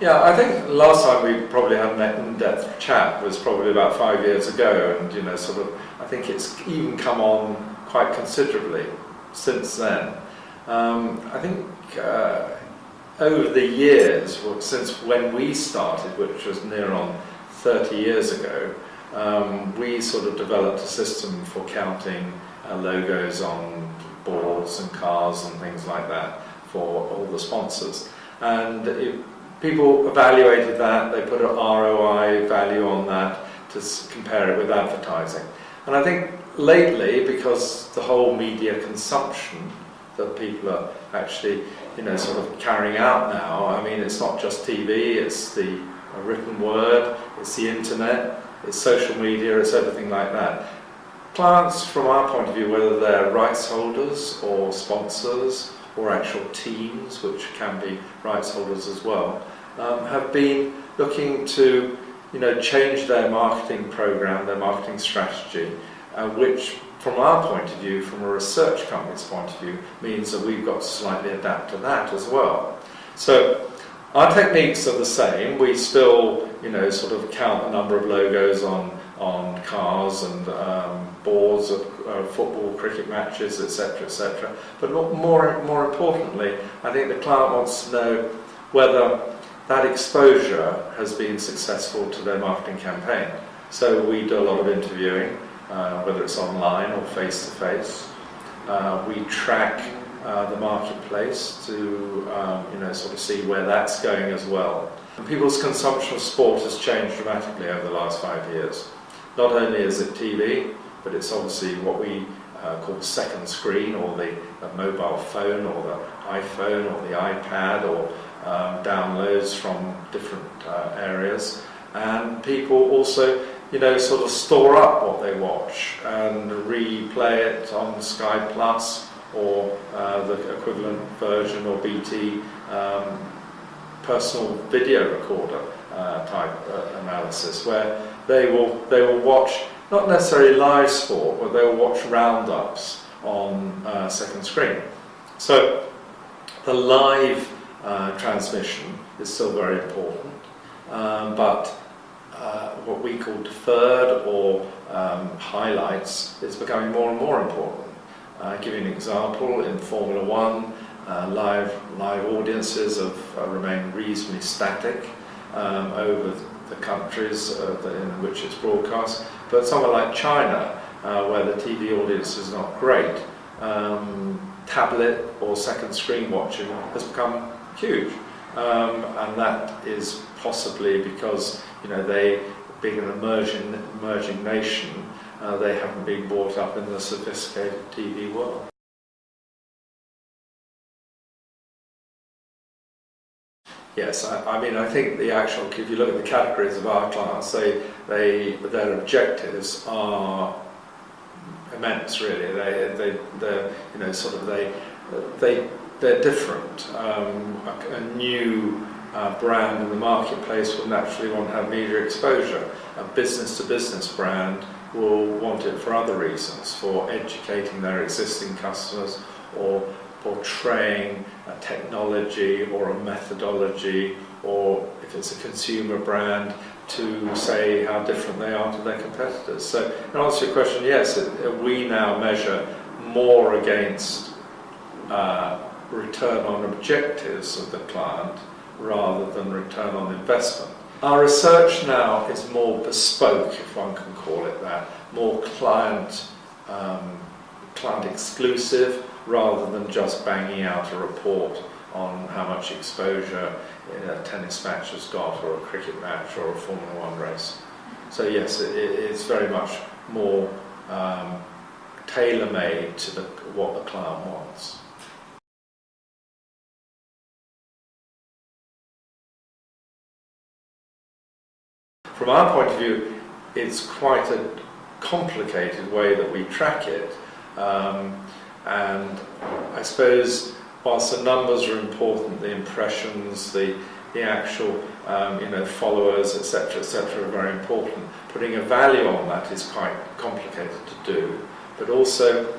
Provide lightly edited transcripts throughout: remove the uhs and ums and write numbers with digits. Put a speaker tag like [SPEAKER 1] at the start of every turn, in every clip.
[SPEAKER 1] Yeah, I think last time we probably had an in-depth chat was probably about 5 years ago, and I think it's even come on quite considerably since then. I think over the years, since when we started, which was near on 30 years ago, we sort of developed a system for counting logos on boards and cars and things like that for all the sponsors. And people evaluated that, they put an ROI value on that to compare it with advertising. And I think lately, because the whole media consumption that people are actually sort of carrying out now, I mean, it's not just TV, it's the written word, it's the internet, it's social media, it's everything like that. Clients, from our point of view, whether they're rights holders or sponsors or actual teams, which can be rights holders as well, have been looking to change their marketing program, their marketing strategy, which from our point of view, from a research company's point of view, means that we've got to slightly adapt to that as well. So our techniques are the same. We still sort of count the number of logos on cars and boards of football, cricket matches, etc., etc. But more importantly, I think the client wants to know whether that exposure has been successful to their marketing campaign. So we do a lot of interviewing, whether it's online or face-to-face. We track the marketplace to sort of see where that's going as well. And people's consumption of sport has changed dramatically over the last 5 years. Not only is it TV, but it's obviously what we call second screen, or the mobile phone, or the iPhone, or the iPad, or downloads from different areas. And people also sort of store up what they watch and replay it on Sky Plus or the equivalent version, or BT personal video recorder type analysis, where they will watch not necessarily live sport, but they will watch roundups on second screen. So the live transmission is still very important, but what we call deferred or highlights is becoming more and more important. I'll give you an example. In Formula One, live audiences have remained reasonably static over the countries in which it's broadcast. But somewhere like China, where the TV audience is not great, tablet or second screen watching has become huge. And that is possibly because they, being an emerging nation, they haven't been brought up in the sophisticated TV world. Yes, I mean, I think the actual, if you look at the categories of our clients, their objectives are immense, really. They're different. A new brand in the marketplace will naturally want to have media exposure. A business-to-business brand will want it for other reasons, for educating their existing customers, or portraying a technology or a methodology, or if it's a consumer brand, to say how different they are to their competitors. So, in answer to your question, yes, we now measure more against return on objectives of the client rather than return on investment. Our research now is more bespoke, if one can call it that, more client exclusive, rather than just banging out a report on how much exposure a tennis match has got, or a cricket match, or a Formula One race. So yes, it's very much more tailor-made to what the client wants. From our point of view, it's quite a complicated way that we track it. And I suppose, whilst the numbers are important, the impressions, the actual followers, etc., are very important. Putting a value on that is quite complicated to do. But also,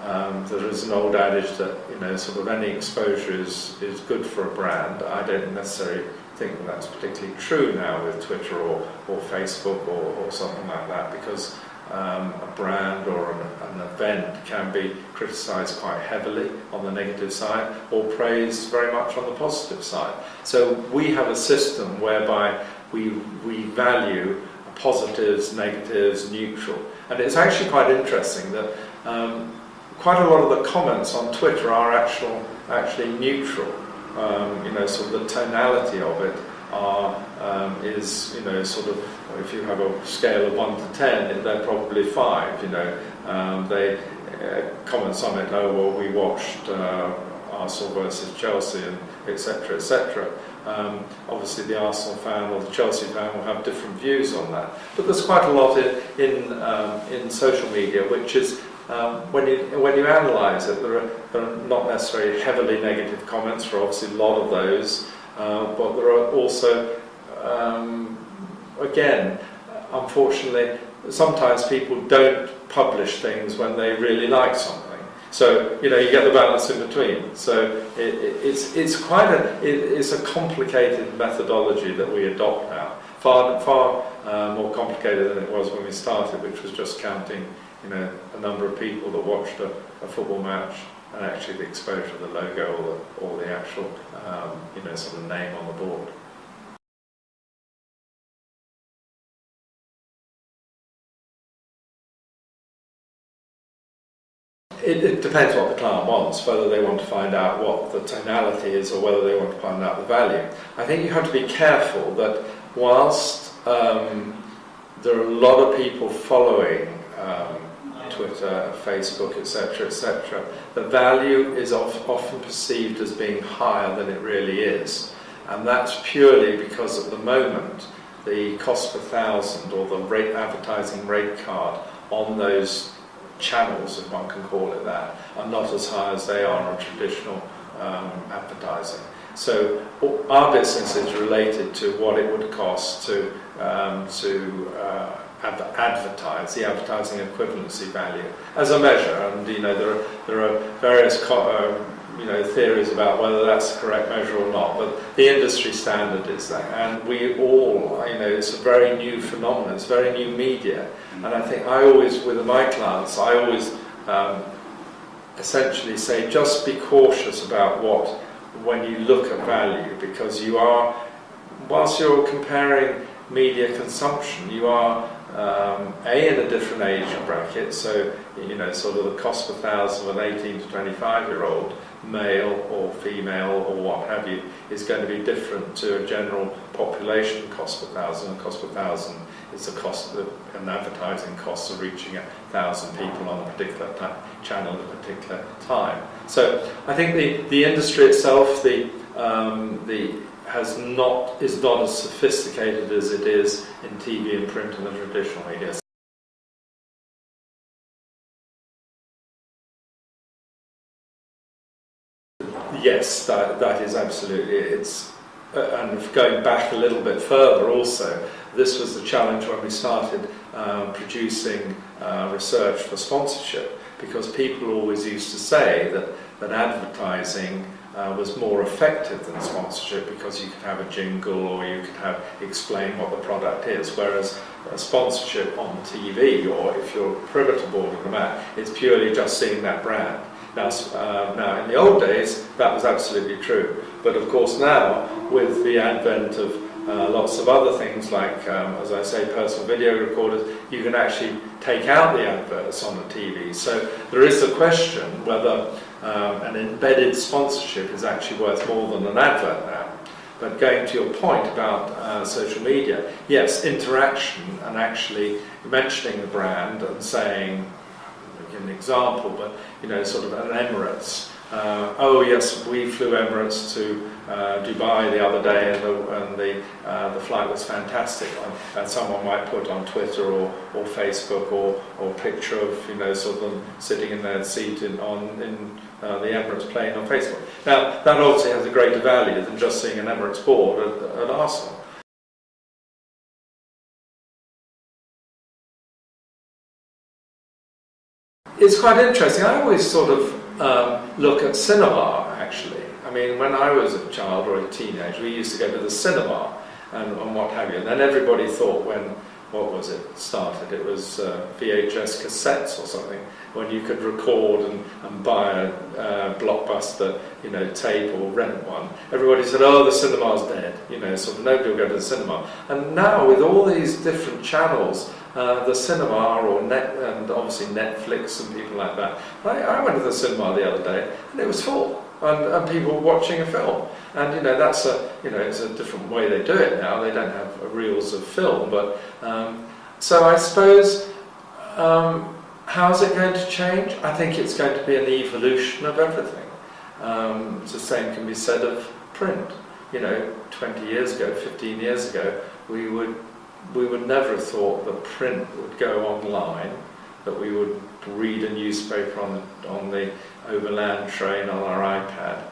[SPEAKER 1] there is an old adage that sort of any exposure is good for a brand. I don't necessarily think that that's particularly true now with Twitter or Facebook or something like that, because a brand or an event can be criticised quite heavily on the negative side or praised very much on the positive side. So we have a system whereby we value positives, negatives, neutral. And it's actually quite interesting that quite a lot of the comments on Twitter are actually neutral. Sort of the tonality of it is, sort of, if you have a scale of 1 to 10, they're probably 5. They comment on it. Oh well, we watched Arsenal versus Chelsea, and etc. etc. Obviously, the Arsenal fan or the Chelsea fan will have different views on that. But there's quite a lot in social media, which is when you analyse it, there are not necessarily heavily negative comments. There are obviously a lot of those, but there are also, again, unfortunately, sometimes people don't publish things when they really like something. So you get the balance in between. So it's a complicated methodology that we adopt now. Far more complicated than it was when we started, which was just counting a number of people that watched a football match, and actually the exposure of the logo or the actual sort of name on the board. It depends what the client wants, whether they want to find out what the tonality is or whether they want to find out the value. I think you have to be careful that whilst there are a lot of people following Twitter, Facebook, etc., etc., the value is often perceived as being higher than it really is. And that's purely because at the moment the cost per thousand, or the advertising rate card on those channels, if one can call it that, are not as high as they are on traditional advertising. So our business is related to what it would cost to advertise, the advertising equivalency value as a measure. And there are various theories about whether that's the correct measure or not, but the industry standard is that. And we all, it's a very new phenomenon, it's very new media. And I think with my clients, I always essentially say, just be cautious about when you look at value, because whilst you're comparing media consumption, you are in a different age bracket. So sort of the cost per thousand of an 18 to 25-year-old male or female or what have you is going to be different to a general population cost per thousand. Cost per thousand is the cost of an advertising cost of reaching 1,000 people on a particular channel at a particular time. So I think the industry itself is not as sophisticated as it is in TV and print and the traditional media. Yes, that is absolutely. And going back a little bit further also, this was the challenge when we started producing research for sponsorship, because people always used to say that advertising was more effective than sponsorship because you could have a jingle or you could explain what the product is, whereas sponsorship on TV, or if you're privy to board of the mat, it's purely just seeing that brand. Now, in the old days, that was absolutely true. But of course now, with the advent of lots of other things like, as I say, personal video recorders, you can actually take out the adverts on the TV. So there is a question whether an embedded sponsorship is actually worth more than an advert now. But going to your point about social media, yes, interaction and actually mentioning the brand and saying, an example, but sort of an Emirates. Oh yes, we flew Emirates to Dubai the other day, and the flight was fantastic. And someone might put on Twitter or Facebook or a picture of sort of them sitting in their seat in the Emirates plane on Facebook. Now that obviously has a greater value than just seeing an Emirates board at Arsenal. It's quite interesting. I always sort of look at cinema, actually. I mean, when I was a child or a teenager, we used to go to the cinema and what have you. And then everybody thought what was it started? It was VHS cassettes or something, when you could record and buy a blockbuster, tape or rent one. Everybody said, oh, the cinema's dead, sort of nobody will go to the cinema. And now with all these different channels, the cinema or net, and obviously Netflix and people like that. I went to the cinema the other day and it was full, and people were watching a film. And that's it's a different way they do it now. They don't have reels of film, but so I suppose how's it going to change? I think it's going to be an evolution of everything. The same can be said of print. 20 years ago, 15 years ago, we would never have thought that print would go online, that we would read a newspaper on the overland train on our iPad.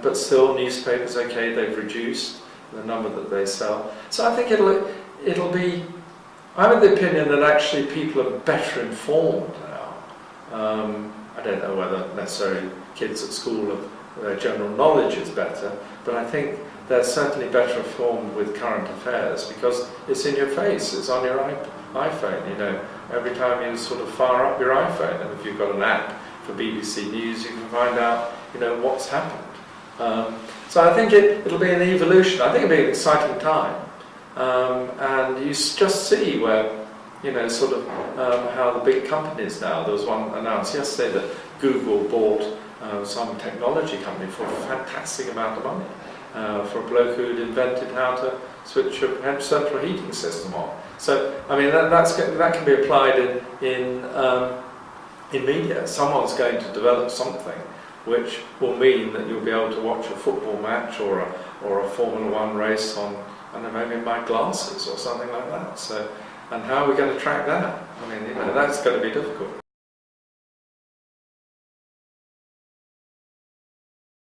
[SPEAKER 1] But still, newspapers, okay, they've reduced the number that they sell. So I think it'll be. I'm of the opinion that actually people are better informed now. I don't know whether necessarily kids at school their general knowledge is better, but I think they're certainly better informed with current affairs because it's in your face, it's on your iPhone. Every time you sort of fire up your iPhone, and if you've got an app for BBC News, you can find out what's happened. So I think it'll be an evolution. I think it'll be an exciting time, and you just see where how the big companies now. There was one announced yesterday that Google bought some technology company for a fantastic amount of money, for a bloke who'd invented how to switch a central heating system on. So I mean that can be applied in media. Someone's going to develop something which will mean that you'll be able to watch a football match or a Formula One race on, I don't know, maybe in my glasses or something like that. So, and how are we going to track that? I mean, that's going to be difficult.